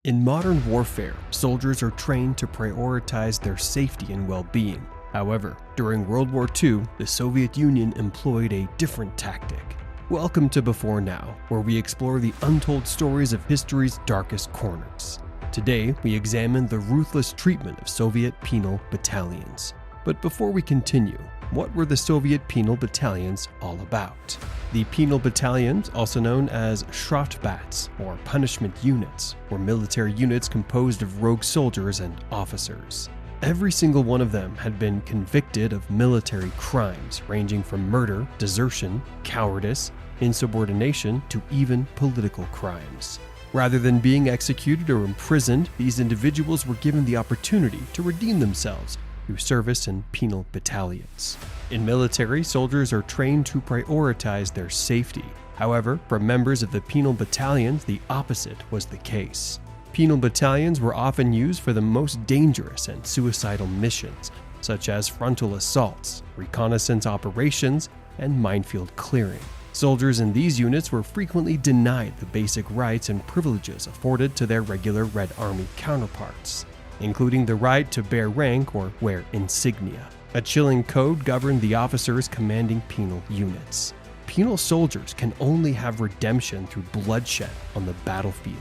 In modern warfare, soldiers are trained to prioritize their safety and well-being. However, during World War II, the Soviet Union employed a different tactic. Welcome to Before Now, where we explore the untold stories of history's darkest corners. Today, we examine the ruthless treatment of Soviet Penal Battalions. But before we continue, what were the Soviet Penal Battalions all about? The Penal Battalions, also known as Strafbats, or punishment units, were military units composed of rogue soldiers and officers. Every single one of them had been convicted of military crimes ranging from murder, desertion, cowardice, insubordination, to even political crimes. Rather than being executed or imprisoned, these individuals were given the opportunity to redeem themselves through service in penal battalions. In military, soldiers are trained to prioritize their safety. However, for members of the penal battalions, the opposite was the case. Penal battalions were often used for the most dangerous and suicidal missions, such as frontal assaults, reconnaissance operations, and minefield clearing. Soldiers in these units were frequently denied the basic rights and privileges afforded to their regular Red Army counterparts, including the right to bear rank or wear insignia. A chilling code governed the officers commanding penal units. Penal soldiers can only have redemption through bloodshed on the battlefield.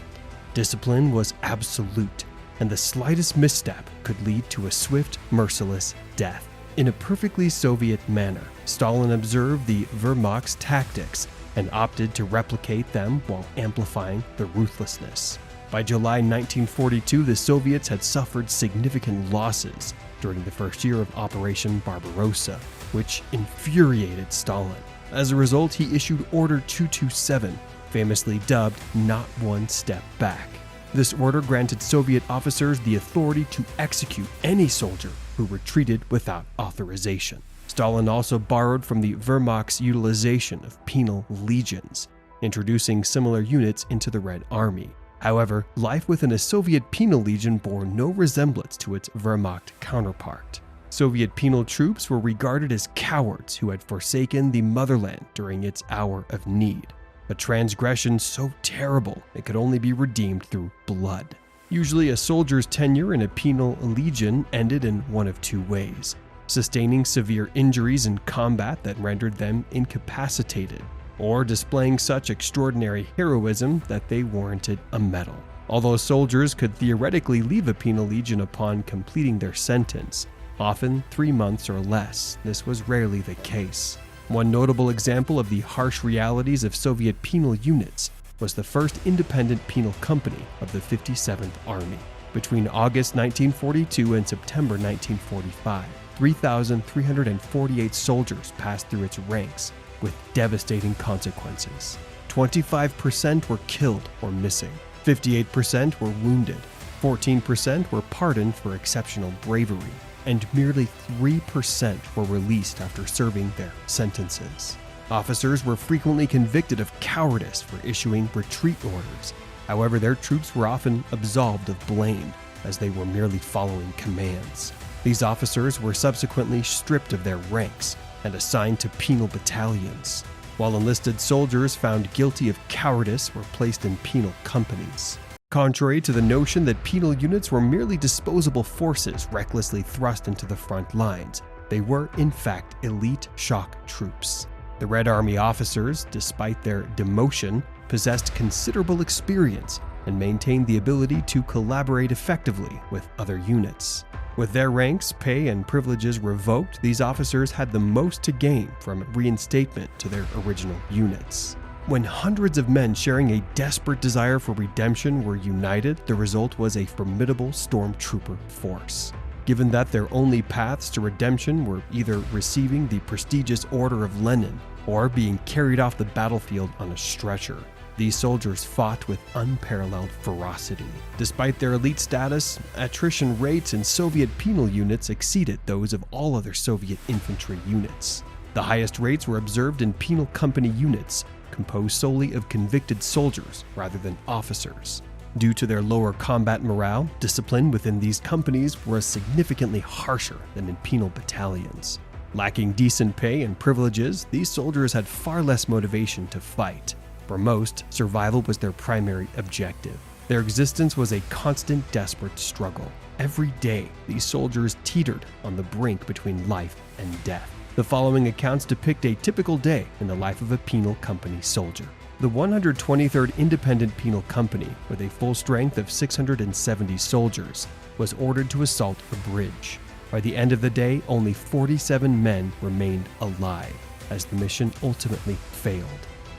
Discipline was absolute, and the slightest misstep could lead to a swift, merciless death. In a perfectly Soviet manner, Stalin observed the Wehrmacht's tactics and opted to replicate them while amplifying the ruthlessness. By July 1942, the Soviets had suffered significant losses during the first year of Operation Barbarossa, which infuriated Stalin. As a result, he issued Order 227, famously dubbed "Not One Step Back." This order granted Soviet officers the authority to execute any soldier who retreated without authorization. Stalin also borrowed from the Wehrmacht's utilization of penal legions, introducing similar units into the Red Army. However, life within a Soviet penal legion bore no resemblance to its Wehrmacht counterpart. Soviet penal troops were regarded as cowards who had forsaken the motherland during its hour of need, a transgression so terrible it could only be redeemed through blood. Usually, a soldier's tenure in a penal legion ended in one of two ways: sustaining severe injuries in combat that rendered them incapacitated, or displaying such extraordinary heroism that they warranted a medal. Although soldiers could theoretically leave a penal legion upon completing their sentence, often 3 months or less, this was rarely the case. One notable example of the harsh realities of Soviet penal units was the first independent penal company of the 57th Army. Between August 1942 and September 1945, 3,348 soldiers passed through its ranks, with devastating consequences. 25% were killed or missing, 58% were wounded, 14% were pardoned for exceptional bravery, and merely 3% were released after serving their sentences. Officers were frequently convicted of cowardice for issuing retreat orders. However, their troops were often absolved of blame, as they were merely following commands. These officers were subsequently stripped of their ranks and assigned to penal battalions, while enlisted soldiers found guilty of cowardice were placed in penal companies. Contrary to the notion that penal units were merely disposable forces recklessly thrust into the front lines, they were in fact elite shock troops. The Red Army officers, despite their demotion, possessed considerable experience and maintained the ability to collaborate effectively with other units. With their ranks, pay, and privileges revoked, these officers had the most to gain from reinstatement to their original units. When hundreds of men sharing a desperate desire for redemption were united, the result was a formidable stormtrooper force. Given that their only paths to redemption were either receiving the prestigious Order of Lenin or being carried off the battlefield on a stretcher, these soldiers fought with unparalleled ferocity. Despite their elite status, attrition rates in Soviet penal units exceeded those of all other Soviet infantry units. The highest rates were observed in penal company units, composed solely of convicted soldiers rather than officers. Due to their lower combat morale, discipline within these companies was significantly harsher than in penal battalions. Lacking decent pay and privileges, these soldiers had far less motivation to fight. For most, survival was their primary objective. Their existence was a constant, desperate struggle. Every day, these soldiers teetered on the brink between life and death. The following accounts depict a typical day in the life of a penal company soldier. The 123rd Independent Penal Company, with a full strength of 670 soldiers, was ordered to assault a bridge. By the end of the day, only 47 men remained alive, as the mission ultimately failed.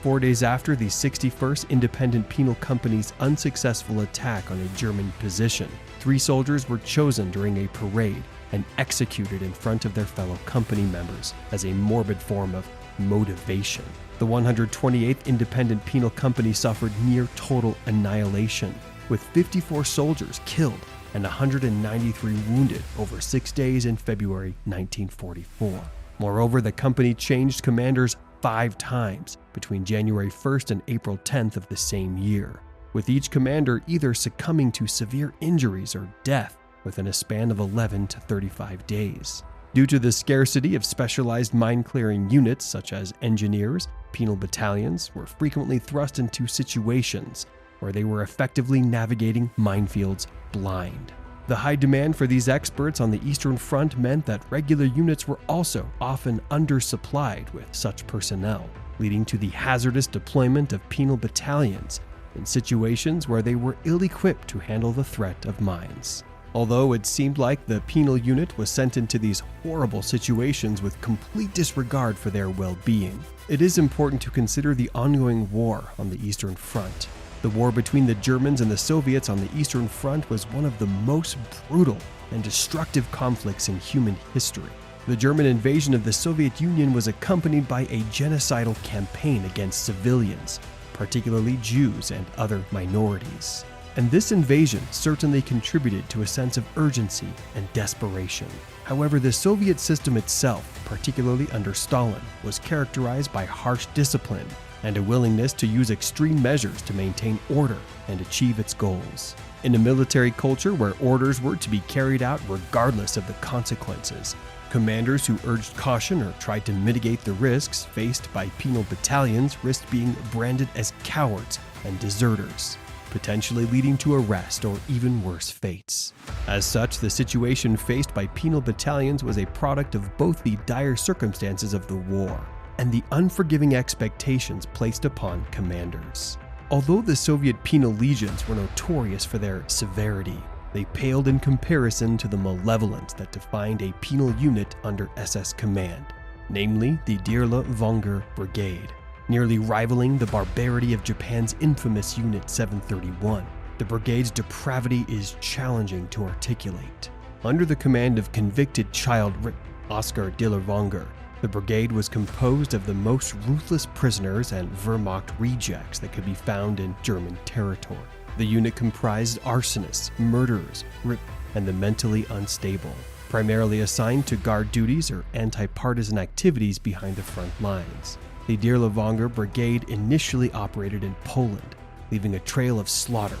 4 days after the 61st Independent Penal Company's unsuccessful attack on a German position, 3 soldiers were chosen during a parade and executed in front of their fellow company members as a morbid form of motivation. The 128th Independent Penal Company suffered near total annihilation, with 54 soldiers killed and 193 wounded over 6 days in February 1944. Moreover, the company changed commanders 5 times between January 1st and April 10th of the same year, with each commander either succumbing to severe injuries or death within a span of 11 to 35 days. Due to the scarcity of specialized mine-clearing units such as engineers, penal battalions were frequently thrust into situations where they were effectively navigating minefields blind. The high demand for these experts on the Eastern Front meant that regular units were also often undersupplied with such personnel, leading to the hazardous deployment of penal battalions in situations where they were ill-equipped to handle the threat of mines. Although it seemed like the penal unit was sent into these horrible situations with complete disregard for their well-being, it is important to consider the ongoing war on the Eastern Front. The war between the Germans and the Soviets on the Eastern Front was one of the most brutal and destructive conflicts in human history. The German invasion of the Soviet Union was accompanied by a genocidal campaign against civilians, particularly Jews and other minorities. And this invasion certainly contributed to a sense of urgency and desperation. However, the Soviet system itself, particularly under Stalin, was characterized by harsh discipline and a willingness to use extreme measures to maintain order and achieve its goals. In a military culture where orders were to be carried out regardless of the consequences, commanders who urged caution or tried to mitigate the risks faced by penal battalions risked being branded as cowards and deserters, potentially leading to arrest or even worse fates. As such, the situation faced by penal battalions was a product of both the dire circumstances of the war and the unforgiving expectations placed upon commanders. Although the Soviet penal legions were notorious for their severity, they paled in comparison to the malevolence that defined a penal unit under SS command, namely the Dirlewanger Brigade. Nearly rivaling the barbarity of Japan's infamous Unit 731, the brigade's depravity is challenging to articulate. Under the command of convicted child Oskar Dirlewanger, the brigade was composed of the most ruthless prisoners and Wehrmacht rejects that could be found in German territory. The unit comprised arsonists, murderers, and the mentally unstable, primarily assigned to guard duties or anti-partisan activities behind the front lines. The Dirlewanger Brigade initially operated in Poland, leaving a trail of slaughter,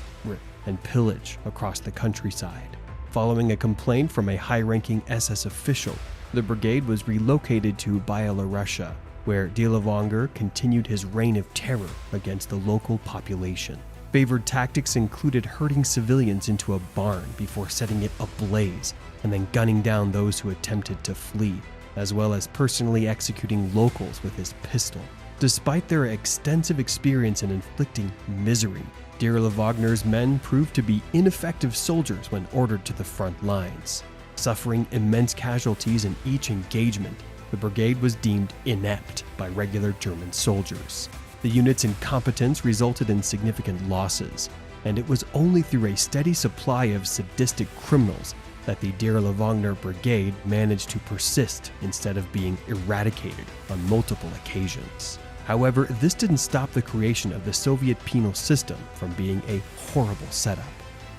and pillage across the countryside. Following a complaint from a high-ranking SS official, the brigade was relocated to Byelorussia, where Dirlewanger continued his reign of terror against the local population. Favored tactics included herding civilians into a barn before setting it ablaze and then gunning down those who attempted to flee, as well as personally executing locals with his pistol. Despite their extensive experience in inflicting misery, Dirlewanger's men proved to be ineffective soldiers when ordered to the front lines. Suffering immense casualties in each engagement, the brigade was deemed inept by regular German soldiers. The unit's incompetence resulted in significant losses, and it was only through a steady supply of sadistic criminals that the Dirlewanger Brigade managed to persist instead of being eradicated on multiple occasions. However, this didn't stop the creation of the Soviet penal system from being a horrible setup,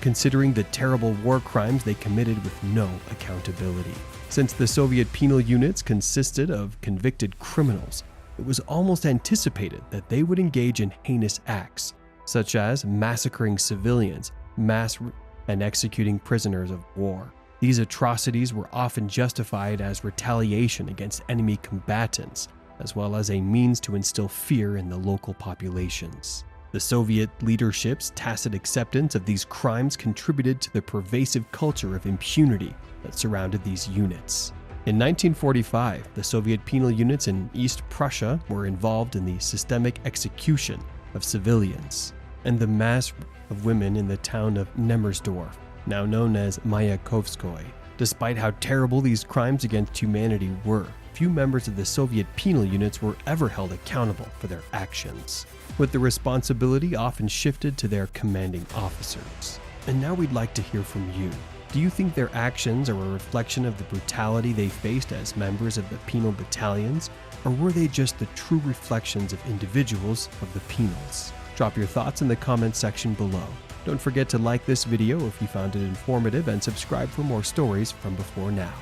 considering the terrible war crimes they committed with no accountability. Since the Soviet penal units consisted of convicted criminals, it was almost anticipated that they would engage in heinous acts, such as massacring civilians, and executing prisoners of war. These atrocities were often justified as retaliation against enemy combatants, as well as a means to instill fear in the local populations. The Soviet leadership's tacit acceptance of these crimes contributed to the pervasive culture of impunity that surrounded these units. In 1945, the Soviet penal units in East Prussia were involved in the systemic execution of civilians, and the mass of women in the town of Nemmersdorf, now known as Mayakovskoye. Despite how terrible these crimes against humanity were, few members of the Soviet penal units were ever held accountable for their actions, with the responsibility often shifted to their commanding officers. And now we'd like to hear from you. Do you think their actions are a reflection of the brutality they faced as members of the penal battalions, or were they just the true reflections of individuals of the penals? Drop your thoughts in the comments section below. Don't forget to like this video if you found it informative and subscribe for more stories from Before Now.